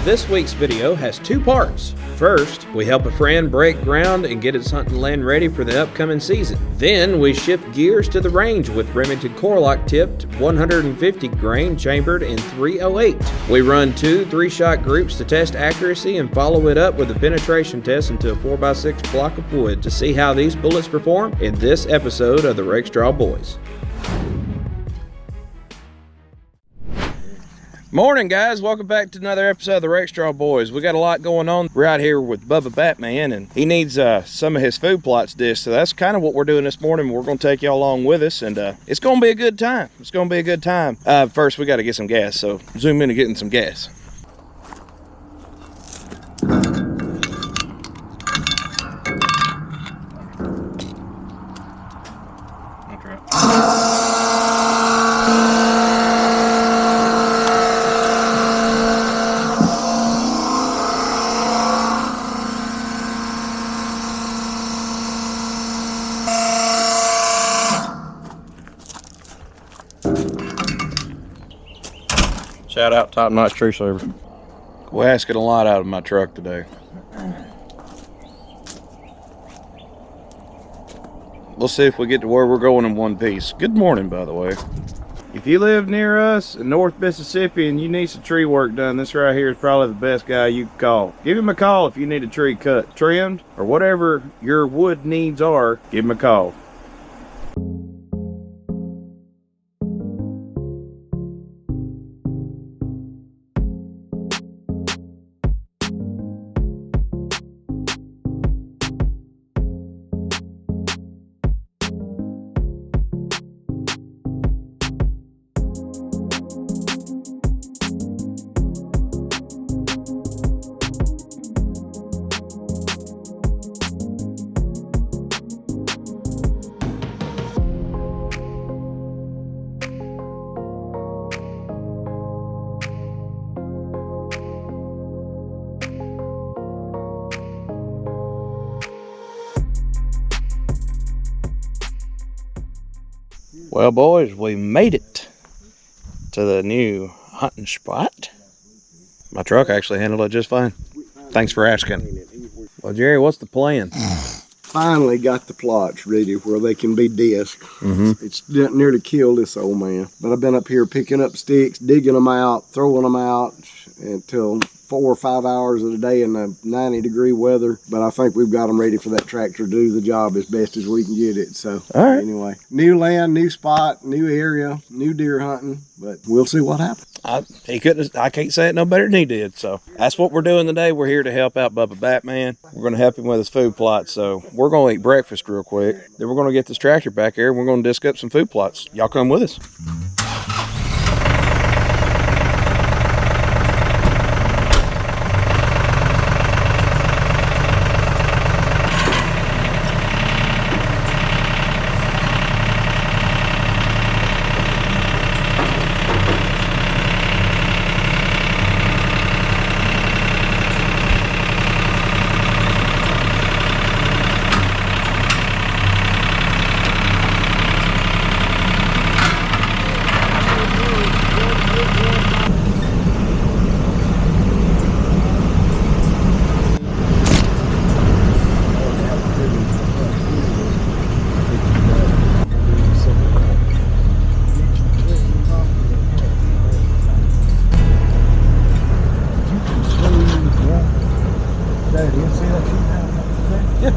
This week's video has two parts. First, we help a friend break ground and get his hunting land ready for the upcoming season. Then we shift gears to the range with Remington Core-Lokt Tipped 150 grain chambered in 308. We run 2 3-shot groups to test accuracy and follow it up with a penetration test into a 4x6 block of wood to see how these bullets perform in this episode of the Rake Straw Boys. Morning, guys. Welcome back to another episode of the Rake Straw Boys. We got a lot going on. We're out here with Bubba Batman, and he needs some of his food plots dished. So that's kind of what we're doing this morning. We're going to take y'all along with us, and it's going to be a good time. It's going to be a good time. First, we got to get some gas, so zoom in to getting some gas. Shout out Top Notch Tree Server. We're asking a lot out of my truck today. We'll see if we get to where we're going in one piece. Good morning, by the way. If you live near us in North Mississippi and you need some tree work done, this right here is probably the best guy you can call. Give him a call if you need a tree cut, trimmed, or whatever your wood needs are. Give him a call. Well, boys, we made it to the new hunting spot. My truck actually handled it just fine. Thanks for asking. Well, Jerry, what's the plan? Finally got the plots ready where they can be disked. It's nearly killed this old man. But I've been up here picking up sticks, digging them out, throwing them out until 4 or 5 hours of the day in the 90-degree weather. But I think we've got them ready for that tractor to do the job as best as we can get it. So anyway, new land, new spot, new area, new deer hunting. But we'll see what happens. I can't say it no better than he did. So that's what we're doing today. We're here to help out Bubba Batman. We're going to help him with his food plots. So we're going to eat breakfast real quick. Then we're going to get this tractor back here and we're going to disc up some food plots. Y'all come with us.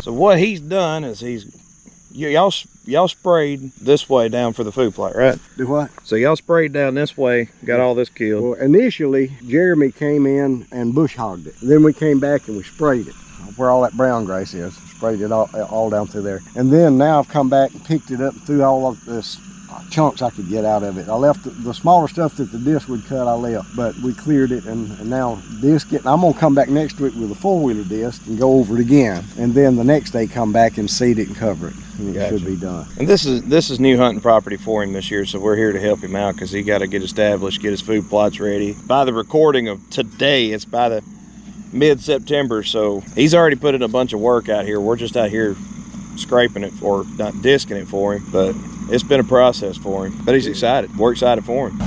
So what he's done is y'all sprayed this way down for the food plot, right? Do what? So y'all sprayed down this way, got all this killed. Well, initially, Jeremy came in and bush hogged it. Then we came back and we sprayed it where all that brown grass is. Sprayed it all down through there. And then now I've come back and picked it up and threw all of this chunks I could get out of it. I left the smaller stuff that the disc would cut, I left, but we cleared it and now disc it. And I'm gonna come back next to it with a 4-wheeler disc and go over it again. And then the next day come back and seed it and cover it. And it should be done. And this is new hunting property for him this year, so we're here to help him out because he got to get established, get his food plots ready. By the recording of today, it's by the mid-September, so he's already put in a bunch of work out here. We're just out here scraping it, or not disking it for him, but it's been a process for him. But he's excited. We're excited for him.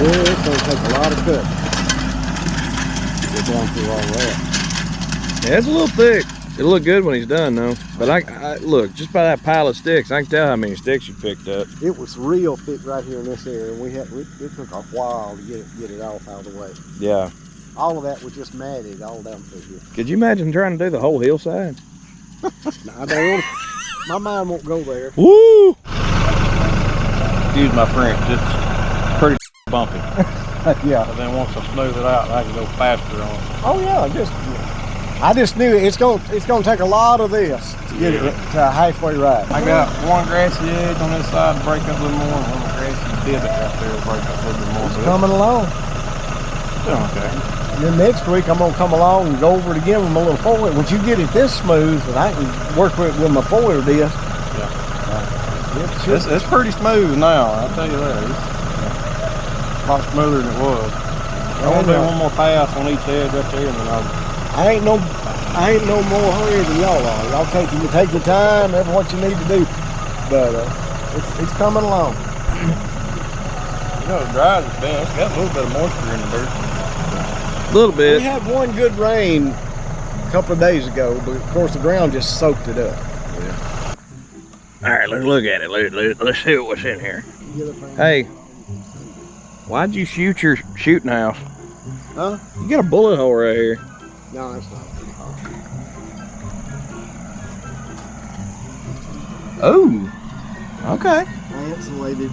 Yeah, it's gonna take a lot of cutting to get down through all that. Yeah, it's a little thick. It'll look good when he's done though. But I look, just by that pile of sticks, I can tell how many sticks you picked up. It was real thick right here in this area, and it took a while to get it off out of the way. Yeah. All of that was just matted all down through here. Could you imagine trying to do the whole hillside? No, I don't. My mind won't go there. Woo! Excuse my French, it's pretty bumpy. Yeah. And then once I smooth it out, I can go faster on it. Oh yeah, I just knew it's gonna take a lot of this to get it to halfway right. I got one grassy edge on this side to break up a little more, and one grassy divot right there to break up a little bit more. It's coming along. Doing okay. And then next week I'm gonna come along and go over it again with my little four-wheel. Once you get it this smooth, and I can work with my four-wheel disc. Yeah. It's pretty smooth now, I'll tell you that. It's a lot smoother than it was. I'm gonna do one more pass on each edge right there, and then I ain't no more hurry than y'all are. Y'all take your time, ever what you need to do. But it's coming along. you know, the dry has been, it's got a little bit of moisture in the dirt. A little bit. We had one good rain a couple of days ago, but of course the ground just soaked it up. Yeah. All right, let's look at it. Let's see what's in here. Hey, why'd you shoot your shooting house? Huh? You got a bullet hole right here. No, that's not. Oh, okay. Insulated.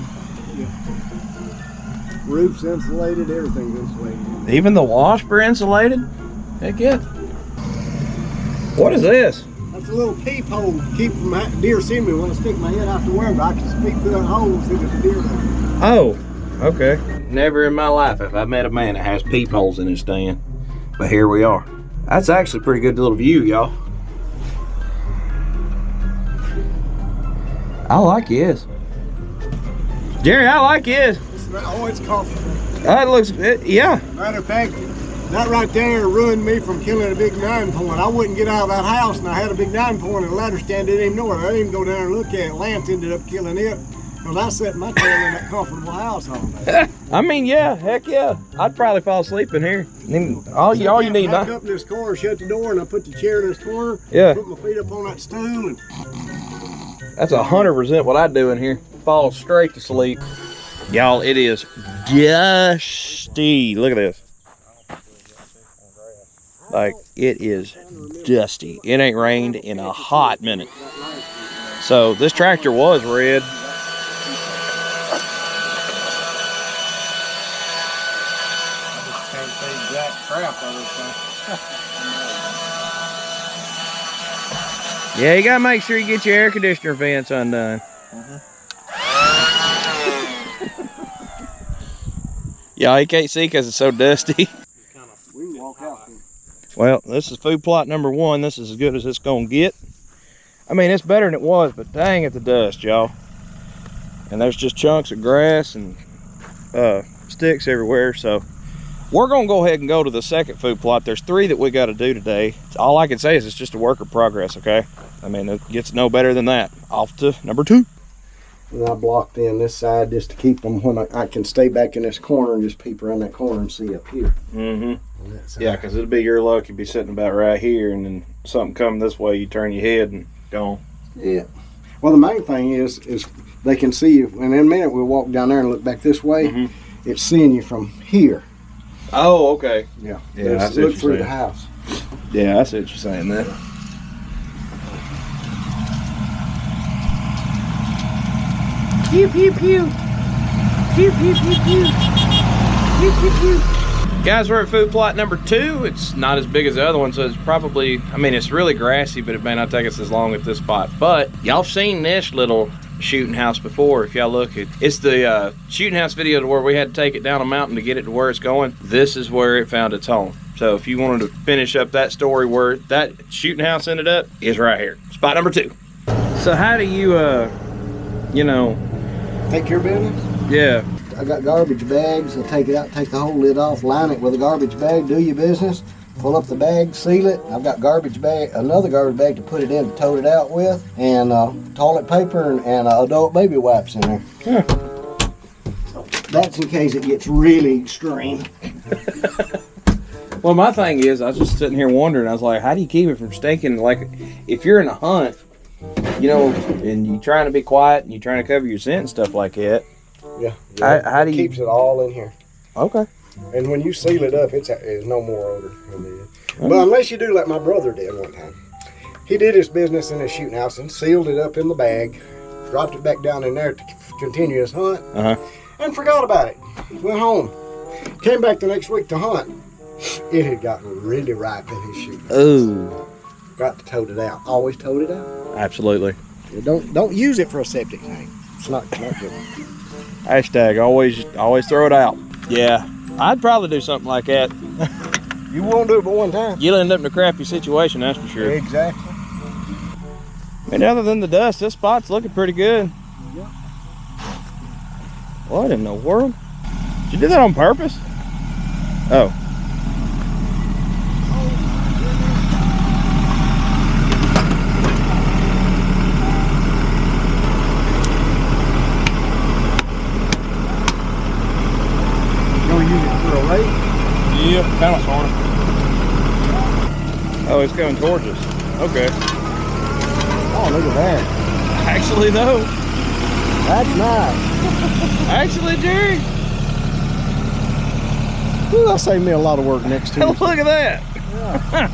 Yeah. Roof's insulated, everything's insulated. Even the wasp are insulated? Heck yeah. What is this? That's a little peephole to keep from deer seeing me when I stick my head out the window. I can peep through that hole and see there's a deer there. Oh, okay. Never in my life have I met a man that has peepholes in his stand. But here we are. That's actually a pretty good little view, y'all. I like his. Jerry, I like his. Oh, it's comfortable. That looks, yeah. Matter of fact, that right there ruined me from killing a big 9-point. I wouldn't get out of that house, and I had a big 9-point and a ladder stand. Didn't even know it. I didn't even go down and look at it. Lance ended up killing it. Because I sat my tail in that comfortable house all day. I mean, yeah, heck yeah. I'd probably fall asleep in here. All you need I up in this corner, shut the door, and I put the chair in this corner. Yeah. Put my feet up on that stool. And that's 100% what I do in here. Fall straight to sleep. Y'all, it is dusty. Look at this. Like, it is dusty. It ain't rained in a hot minute. So this tractor was red. Yeah, you gotta make sure you get your air conditioner vents undone. Y'all, you can't see because it's so dusty. we can walk out. Well, this is food plot number 1. This is as good as it's gonna get. I mean, it's better than it was, but dang at the dust, y'all. And there's just chunks of grass and sticks everywhere, so we're gonna go ahead and go to the second food plot. There's 3 that we got to do today. All I can say is it's just a work of progress, okay? I mean, it gets no better than that. Off to number 2. And I blocked in this side just to keep them when I can stay back in this corner and just peep around that corner and see up here. Mm-hmm. Yeah, because it'd be your luck. You'd be sitting about right here, and then something coming this way, you turn your head and gone. Yeah. Well, the main thing is they can see you, and in a minute we'll walk down there and look back this way. Mm-hmm. It's seeing you from here. Oh, okay. Yeah. Yeah, I see look what through you're the saying. house. Yeah, I see what you're saying there. Pew, pew, pew. Pew, pew, pew, pew. Pew, pew, pew. Guys, we're at food plot number 2. It's not as big as the other one, so it's probably, I mean, it's really grassy, but it may not take us as long at this spot. But y'all seen this little shooting house before. If y'all look, it's the shooting house video to where we had to take it down a mountain to get it to where it's going. This is where it found its home. So if you wanted to finish up that story where that shooting house ended up, is right here. Spot number 2. So how do you, you know, take your business? Yeah. I got garbage bags. I take it out, take the whole lid off, line it with a garbage bag, do your business, pull up the bag, seal it. I've got garbage bag, another garbage bag to put it in to tote it out with, and toilet paper and adult baby wipes in there. Huh. That's in case it gets really extreme. Well, my thing is, I was just sitting here wondering, I was like, how do you keep it from stinking? Like, if you're in a hunt, you know, and you're trying to be quiet and you're trying to cover your scent and stuff like that. Yeah. How do you... Keeps it all in here. Okay. And when you seal it up, it's no more odor. But unless you do like my brother did one time. He did his business in his shooting house and sealed it up in the bag, dropped it back down in there to continue his hunt, and forgot about it. Went home. Came back the next week to hunt. It had gotten really ripe in his shooting house. Ooh. Got to tote it out. Always tote it out. Absolutely. Don't use it for a septic tank. It's not good. Hashtag always throw it out. Yeah, I'd probably do something like that. You won't do it but one time. You'll end up in a crappy situation, that's for sure. Exactly. And other than the dust, this spot's looking pretty good. Yeah. What in the world? Did you do that on purpose? Oh. Yeah, kind of sort of. Oh, it's coming towards us. Okay. Oh, look at that. Actually, though. That's nice. Actually, Jerry. Ooh, that saved me a lot of work next Tuesday. Look at that. Yeah.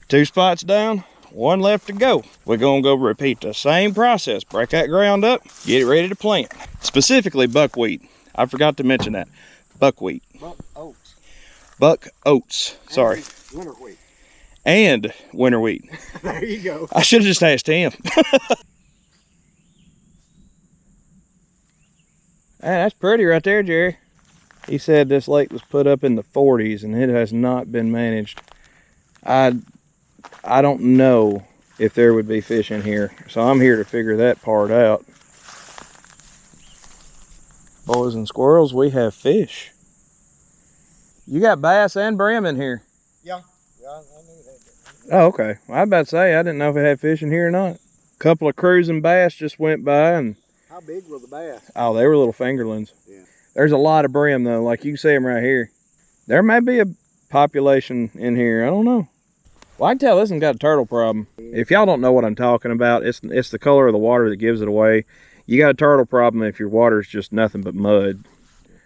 2 spots down, 1 left to go. We're gonna go repeat the same process. Break that ground up, get it ready to plant. Specifically buckwheat. I forgot to mention that. Buckwheat. Buck oats. Buck oats. Sorry. Winter wheat. And winter wheat. There you go. I should have just asked him. That's pretty right there, Jerry. He said this lake was put up in the 40s and it has not been managed. I don't know if there would be fish in here, so I'm here to figure that part out. Boys and squirrels, we have fish. You got bass and brim in here. Yeah, I knew that. Oh, okay. I was about to say, I didn't know if it had fish in here or not. A couple of cruising bass just went by and... How big were the bass? Oh, they were little fingerlings. Yeah. There's a lot of brim though, like you can see them right here. There may be a population in here, I don't know. Well, I can tell this one's got a turtle problem. If y'all don't know what I'm talking about, it's the color of the water that gives it away. You got a turtle problem if your water's just nothing but mud,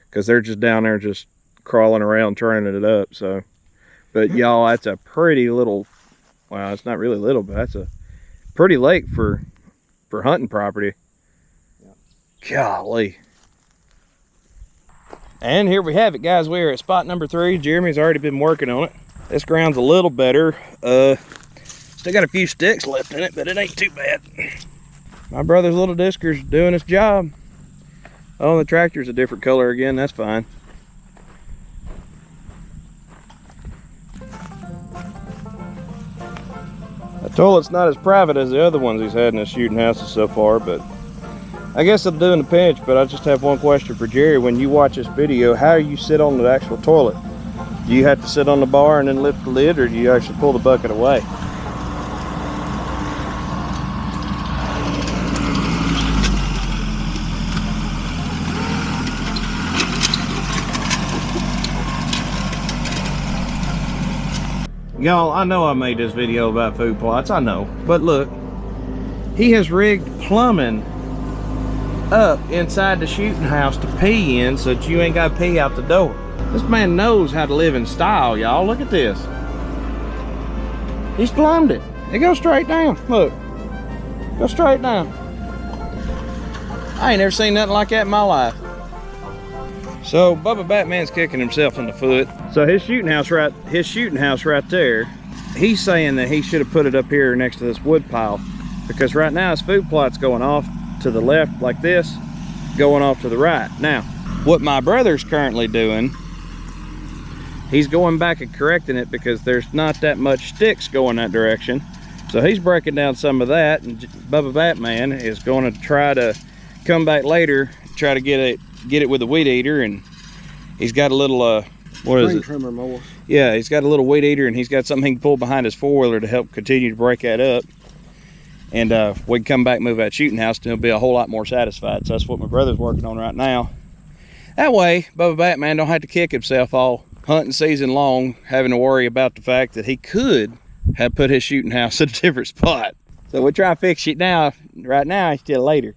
because they're just down there just crawling around turning it up. So, but y'all, that's a pretty little, well, it's not really little, but that's a pretty lake for hunting property. Yeah. Golly. And here we have it, guys. We are at spot number 3. Jeremy's already been working on it. This ground's a little better. Still got a few sticks left in it, but it ain't too bad. My brother's little disker's doing his job. Oh, the tractor's a different color again. That's fine. The toilet's not as private as the other ones he's had in his shooting houses so far, but I guess I'm doing the pinch. But I just have one question for Jerry. When you watch this video, how do you sit on the actual toilet? Do you have to sit on the bar and then lift the lid, or do you actually pull the bucket away? Y'all, I know I made this video about food plots, I know, but look, he has rigged plumbing up inside the shooting house to pee in so that you ain't got to pee out the door. This man knows how to live in style, y'all. Look at this. He's plumbed it. It goes straight down. Look. Go straight down. I ain't never seen nothing like that in my life. So Bubba Batman's kicking himself in the foot. So his shooting house right there, he's saying that he should have put it up here next to this wood pile, because right now his food plot's going off to the left like this, going off to the right. Now, what my brother's currently doing, he's going back and correcting it because there's not that much sticks going that direction. So he's breaking down some of that, and Bubba Batman is going to try to come back later, try to get it with a weed eater, and he's got a little what is it? Trimmer mower. Yeah, he's got a little weed eater, and he's got something he can pull behind his four-wheeler to help continue to break that up. And we can come back, move that shooting house, and he'll be a whole lot more satisfied. So that's what my brother's working on right now. That way, Bubba Batman don't have to kick himself all hunting season long, having to worry about the fact that he could have put his shooting house at a different spot. So we're trying to fix it now, right now, instead of later.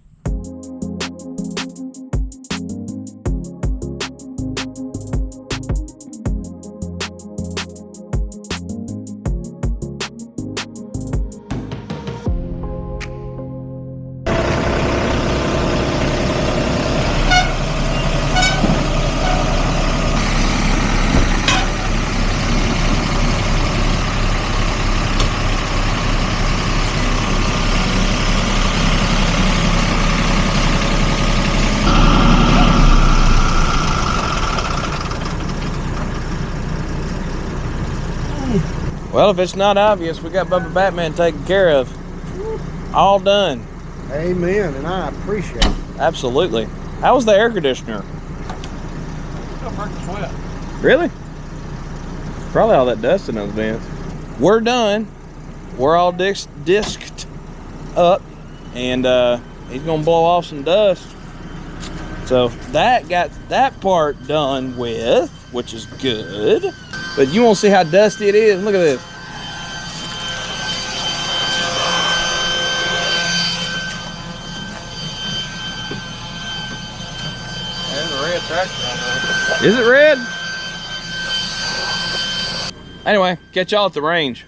Well, if it's not obvious, we got Bubba Batman taken care of. All done. Amen, and I appreciate it. Absolutely. How was the air conditioner? Really? Probably all that dust in those vents. We're done. We're all disked up, and he's gonna blow off some dust. So that got that part done with, which is good. But you won't see how dusty it is. Look at this. There's a red tractor on there. Is it red? Anyway, catch y'all at the range.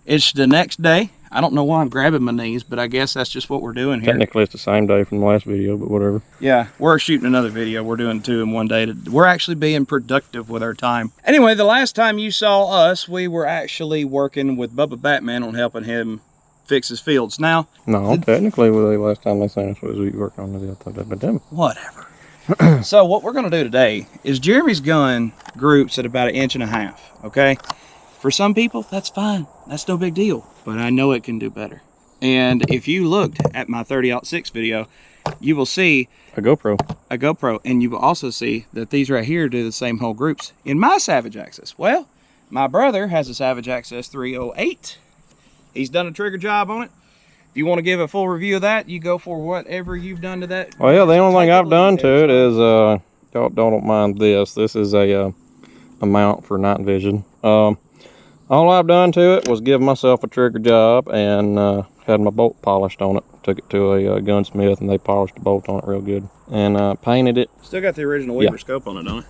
It's the next day. I don't know why I'm grabbing my knees, but I guess that's just what we're doing here. Technically, it's the same day from the last video, but whatever. Yeah, we're shooting another video. We're doing 2 in one day. We're actually being productive with our time. Anyway, the last time you saw us, we were actually working with Bubba Batman on helping him fix his fields. Now, No, technically, the last time they seen us was we worked on the other pandemic. whatever. So what we're going to do today is Jeremy's gun groups at about 1.5 inches, okay? For some people, that's fine. That's no big deal. But I know it can do better. And if you looked at my 30-06 video, you will see A GoPro. And you will also see that these right here do the same whole groups in my Savage Access. Well, my brother has a Savage Access 308. He's done a trigger job on it. If you want to give a full review of that, you go for whatever you've done to that. Well, yeah, the only thing I've done to it is, don't mind this. This is a mount for night vision. All I've done to it was give myself a trigger job and had my bolt polished on it. Took it to a gunsmith and they polished the bolt on it real good. And painted it. Still got the original Weaver scope on it, don't it?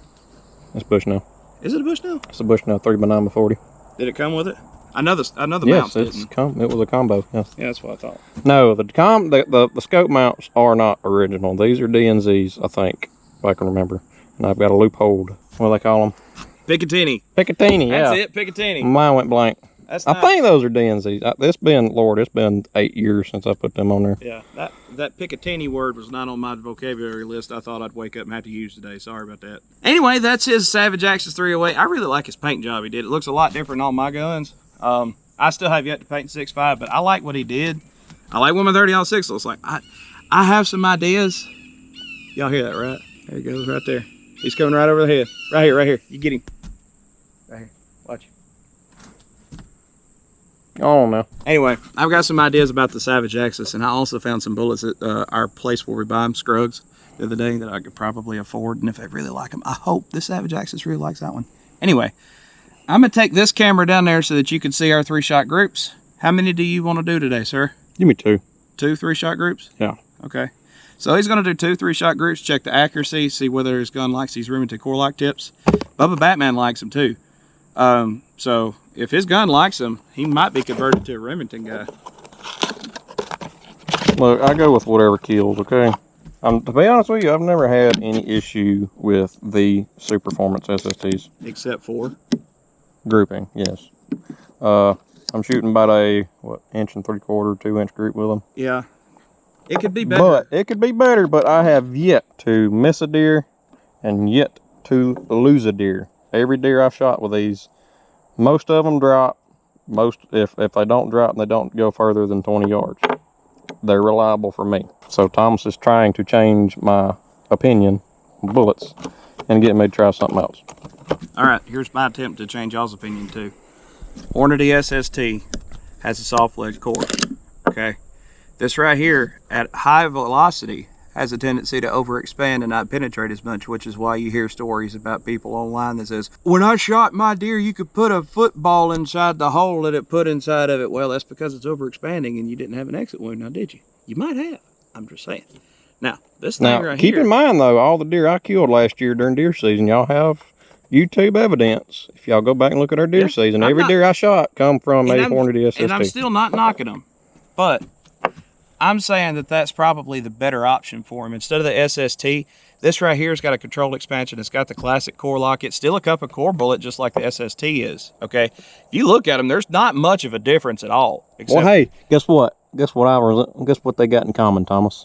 It's Bushnell. Is it a Bushnell? It's a Bushnell 3x9x40. Did it come with it? I know the Yes, mounts didn't. it was a combo. Yes. Yeah, that's what I thought. No, the scope mounts are not original. These are DNZs, I think, if I can remember. And I've got a loophole. What do they call them? Picatinny. Picatinny, yeah. That's it, Picatinny. Mine went blank. That's I think those are DNZs. It's been 8 years since I put them on there. Yeah, that Picatinny word was not on my vocabulary list. I thought I'd wake up and have to use today. Sorry about that. Anyway, that's his Savage Access 308. I really like his paint job he did. It looks a lot different on my guns. I still have yet to paint 6.5, but I like what he did. I like what my 30-06 looks like. I have some ideas. Y'all hear that, right? There he goes right there. He's coming right over the head. Right here. You get him. Right here. Watch. Oh, no. Anyway, I've got some ideas about the Savage Access, and I also found some bullets at our place where we buy them, Scruggs, the other day that I could probably afford. And if they really like them, I hope the Savage Access really likes that one. Anyway, I'm going to take this camera down there so that you can see our 3-shot groups. How many do you want to do today, sir? Give me 2. 2 3-shot groups? Yeah. Okay. So he's going to do 2 3-shot groups, check the accuracy, see whether his gun likes these Remington Core-Lokt tips. Bubba Batman likes them too. So if his gun likes them, he might be converted to a Remington guy. Look, I go with whatever kills, okay? To be honest with you, I've never had any issue with the Super Performance SSTs. Except for? Grouping, yes. I'm shooting about a, 1 3/4, 2-inch group with them. Yeah. It could be better. But it could be better, but I have yet to miss a deer and yet to lose a deer. Every deer I've shot with these, most of them drop. If they don't drop and they don't go further than 20 yards, they're reliable for me. So Thomas is trying to change my opinion on bullets and get me to try something else. All right, here's my attempt to change y'all's opinion too. Hornady SST has a soft edge core, okay? This right here, at high velocity, has a tendency to overexpand and not penetrate as much, which is why you hear stories about people online that says, when I shot my deer, you could put a football inside the hole that it put inside of it. Well, that's because it's overexpanding and you didn't have an exit wound, now did you? You might have. I'm just saying. Now, this thing right here. Keep in mind, though, all the deer I killed last year during deer season, y'all have YouTube evidence. If y'all go back and look at our deer season, every deer I shot come from a Hornady SST. And I'm still not knocking them, but I'm saying that that's probably the better option for him. Instead of the SST, this right here has got a controlled expansion. It's got the classic Core-Lokt. It's still a cup of core bullet, just like the SST is, okay? If you look at them, there's not much of a difference at all. Well, hey, guess what? Guess what they got in common, Thomas?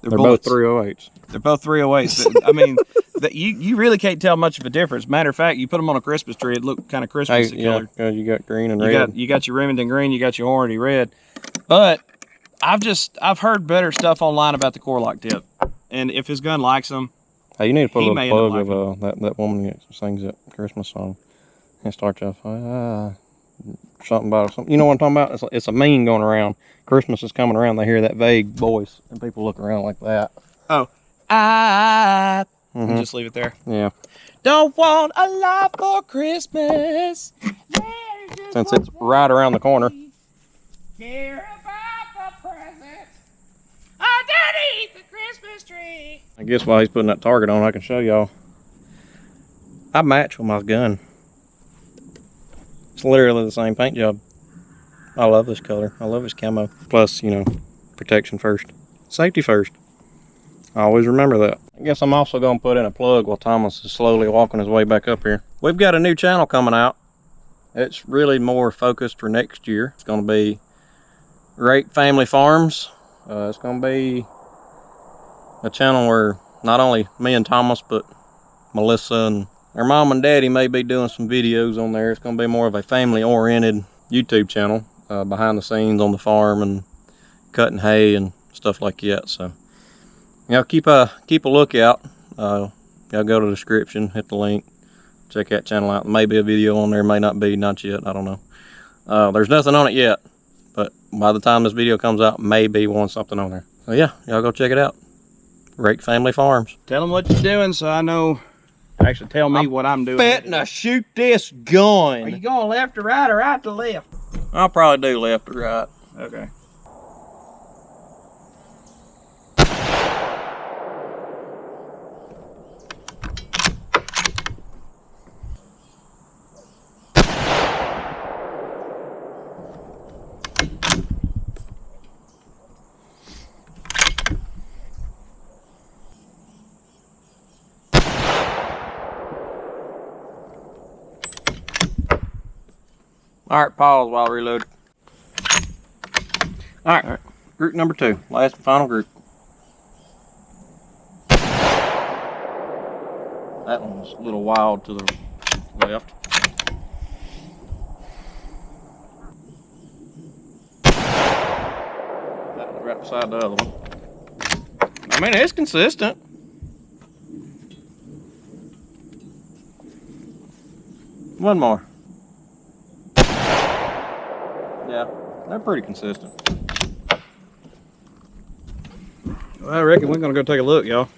They're both 308s. They're both 308s. I mean, you really can't tell much of a difference. Matter of fact, you put them on a Christmas tree, it looked kind of Christmassy colored. Yeah, you got green and red. You got your Remington green, you got your Hornady red. But I've heard better stuff online about the Core-Lokt Tip, and if his gun likes them, hey, you need to put a little plug of that woman that sings that Christmas song and starts off something about something. You know what I'm talking about? It's a meme going around. Christmas is coming around. They hear that vague voice, and people look around like that. Oh, just leave it there. Yeah. Don't want a lot for Christmas. Since it's right around the corner. Care about the presents underneath the Christmas tree. I guess while he's putting that target on, I can show y'all. I match with my gun. It's literally the same paint job. I love this color. I love his camo. Plus, you know, protection first. Safety first. I always remember that. I guess I'm also going to put in a plug while Thomas is slowly walking his way back up here. We've got a new channel coming out. It's really more focused for next year. It's going to be Rake Family Farms. It's going to be a channel where not only me and Thomas, but Melissa and her mom and daddy may be doing some videos on there. It's going to be more of a family-oriented YouTube channel, behind the scenes on the farm and cutting hay and stuff like that. So, you know, keep a lookout. Y'all go to the description, hit the link, check that channel out. Maybe a video on there, may not be, not yet. I don't know. There's nothing on it yet, but by the time this video comes out, maybe something on there. So yeah, y'all go check it out. Rake Family Farms. Tell them what you're doing so I know. Actually, tell me what I'm doing. Betting I shoot this gun. Are you going left or right or right to left? I'll probably do left or right. Okay. All right, pause while I reload. All right, group number 2, last and final group. That one was a little wild to the left. That was right beside the other one. I mean, it's consistent. One more. Yeah, they're pretty consistent. Well, I reckon we're gonna go take a look, y'all.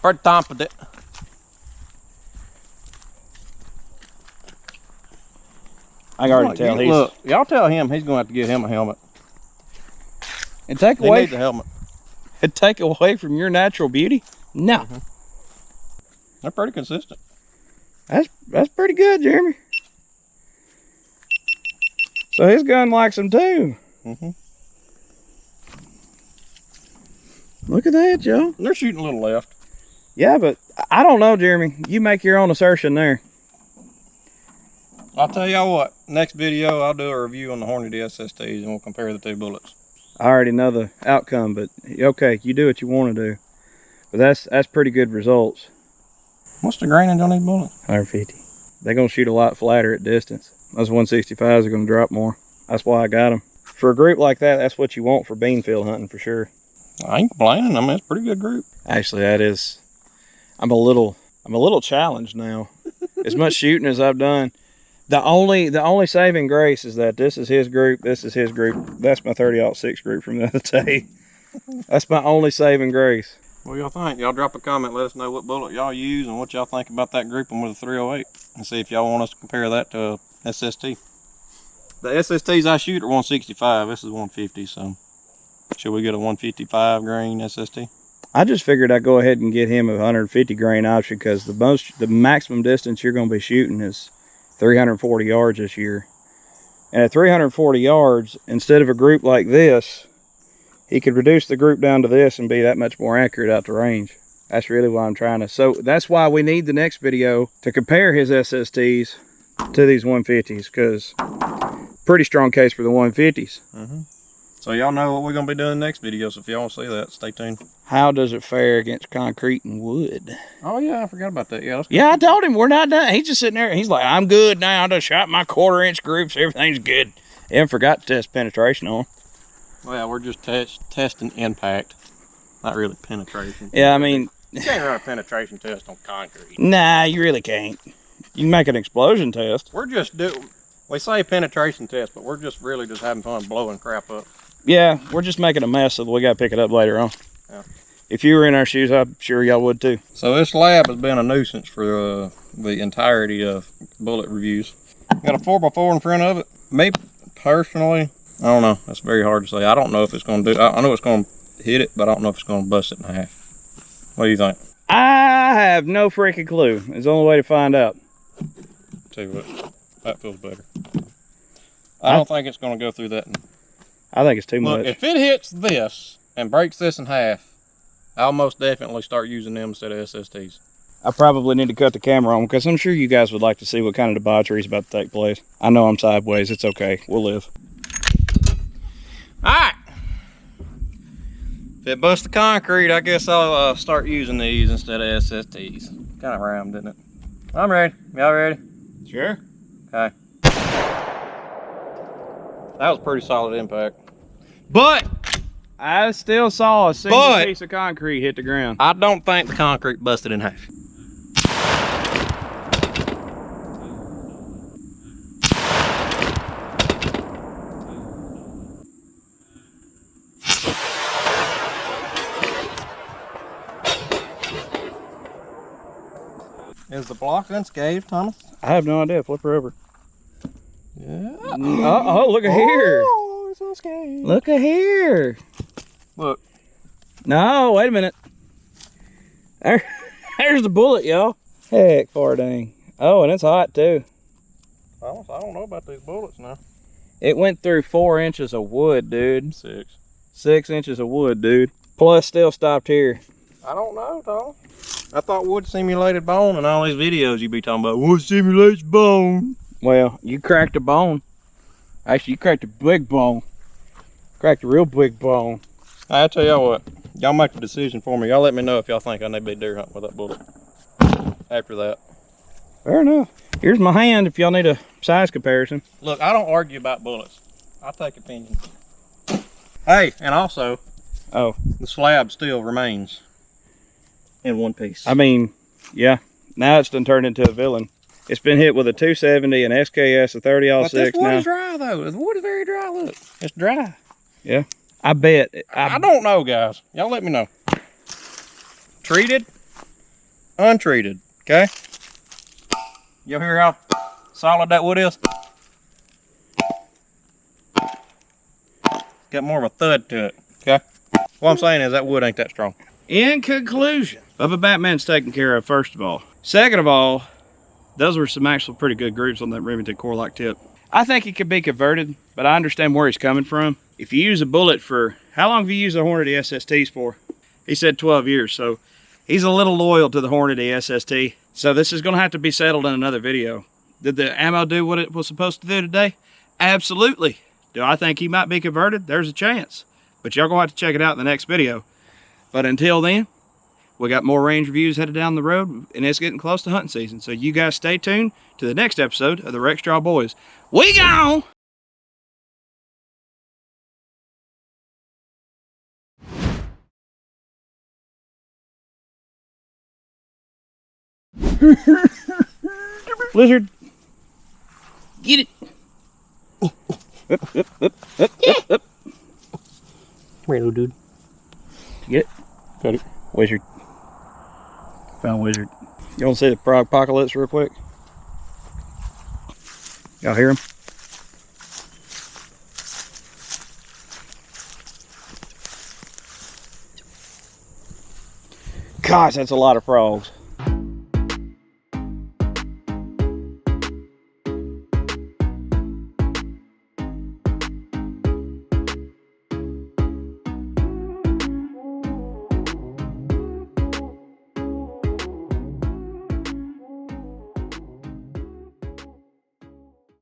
Pretty confident. I can already tell. Look, y'all tell him he's going to have to get him a helmet. And take away. He needs a helmet. And take away from your natural beauty? No. They're pretty consistent. That's pretty good, Jeremy. So his gun likes them too. Look at that, Joe. They're shooting a little left. Yeah, but I don't know, Jeremy. You make your own assertion there. I'll tell y'all what, next video I'll do a review on the Hornady SSTs and we'll compare the 2 bullets. I already know the outcome, but okay, you do what you want to do. But that's pretty good results. What's the grainage on these bullets? 150. They're going to shoot a lot flatter at distance. Those 165s are going to drop more. That's why I got them. For a group like that, that's what you want for beanfield hunting for sure. I ain't complaining. I mean, it's a pretty good group. Actually, that is. I'm a little challenged now. As much shooting as I've done, the only saving grace is that this is his group. This is his group. That's my 30-06 group from the other day. That's my only saving grace. What y'all think? Y'all drop a comment. Let us know what bullet y'all use and what y'all think about that grouping with a 308, and see if y'all want us to compare that to a SST. The SSTs I shoot are 165. This is 150. So, should we get a 155 grain SST? I just figured I'd go ahead and get him a 150 grain option because the maximum distance you're going to be shooting is 340 yards this year. And at 340 yards, instead of a group like this, he could reduce the group down to this and be that much more accurate out to range. That's really why I'm trying to. So that's why we need the next video to compare his SSTs to these 150s, because pretty strong case for the 150s. So y'all know what we're going to be doing next video, so if y'all want to see that, stay tuned. How does it fare against concrete and wood? Oh yeah, I forgot about that. Yeah, I told him we're not done. He's just sitting there. He's like, I'm good now. I just shot my 1/4 inch groups. Everything's good. And forgot to test penetration on. Well, we're just testing impact, not really penetration. Yeah, I mean, you can't run a penetration test on concrete. Nah, you really can't. You can make an explosion test. We're just we say penetration test, but we're just really just having fun blowing crap up. Yeah, we're just making a mess so that we got to pick it up later on. Yeah. If you were in our shoes, I'm sure y'all would too. So this lab has been a nuisance for the entirety of bullet reviews. Got a 4x4 in front of it. Me personally, I don't know. That's very hard to say. I don't know if it's going to do. I know it's going to hit it, but I don't know if it's going to bust it in half. What do you think? I have no freaking clue. It's the only way to find out. Tell you what, that feels better. I don't think it's going to go through that. I think it's too Look, much. if it hits this and breaks this in half, I'll most definitely start using them instead of SSTs. I probably need to cut the camera on because I'm sure you guys would like to see what kind of debauchery is about to take place. I know I'm sideways. It's okay. We'll live. All right. If it busts the concrete, I guess I'll start using these instead of SSTs. Kind of rhymed, didn't it? I'm ready. Y'all ready? Sure. Okay. That was pretty solid impact. But I still saw a single piece of concrete hit the ground. I don't think the concrete busted in half. Is the block unscathed, Thomas? I have no idea. Flip her over. Yeah. Oh, look at here. Oh, it's unscathed. Look at here. Look. No, wait a minute. There's the bullet, y'all. Heck, far dang. Oh, and it's hot too. I don't know about these bullets now. It went through 4 inches of wood, dude. 6. 6 inches of wood, dude. Plus, still stopped here. I don't know, Tom. I thought wood simulated bone in all these videos you be talking about. Wood simulates bone. Well, you cracked a bone. Actually, you cracked a big bone. Cracked a real big bone. I tell y'all what. Y'all make the decision for me. Y'all let me know if y'all think I need to be deer hunting with that bullet. After that. Fair enough. Here's my hand if y'all need a size comparison. Look, I don't argue about bullets. I take opinions. Hey, and also, the slab still remains in one piece. I mean, yeah. Now it's done turned into a villain. It's been hit with a 270, an SKS, a 30-06 now. But this wood is dry, though. The wood is very dry, look. It's dry. Yeah. I bet. I don't know, guys. Y'all let me know. Treated, untreated, okay? Y'all hear how solid that wood is? Got more of a thud to it, okay? What I'm saying is that wood ain't that strong. In conclusion, Bubba Batman's taken care of, first of all. Second of all, those were some actual pretty good groups on that Remington Core-Lokt Tipped. I think it could be converted, but I understand where he's coming from. If you use a bullet for, how long have you used the Hornady SSTs for? He said 12 years, so he's a little loyal to the Hornady SST. So this is going to have to be settled in another video. Did the ammo do what it was supposed to do today? Absolutely. Do I think he might be converted? There's a chance. But y'all going to have to check it out in the next video. But until then, we got more range reviews headed down the road, and it's getting close to hunting season. So you guys stay tuned to the next episode of the Rexstraw Boys. We gone! Lizard. Get it. Up. Come here, little dude. Get it? Got it. Wizard. Found wizard. You want to see the apocalypse real quick? Y'all hear him? Gosh, that's a lot of frogs.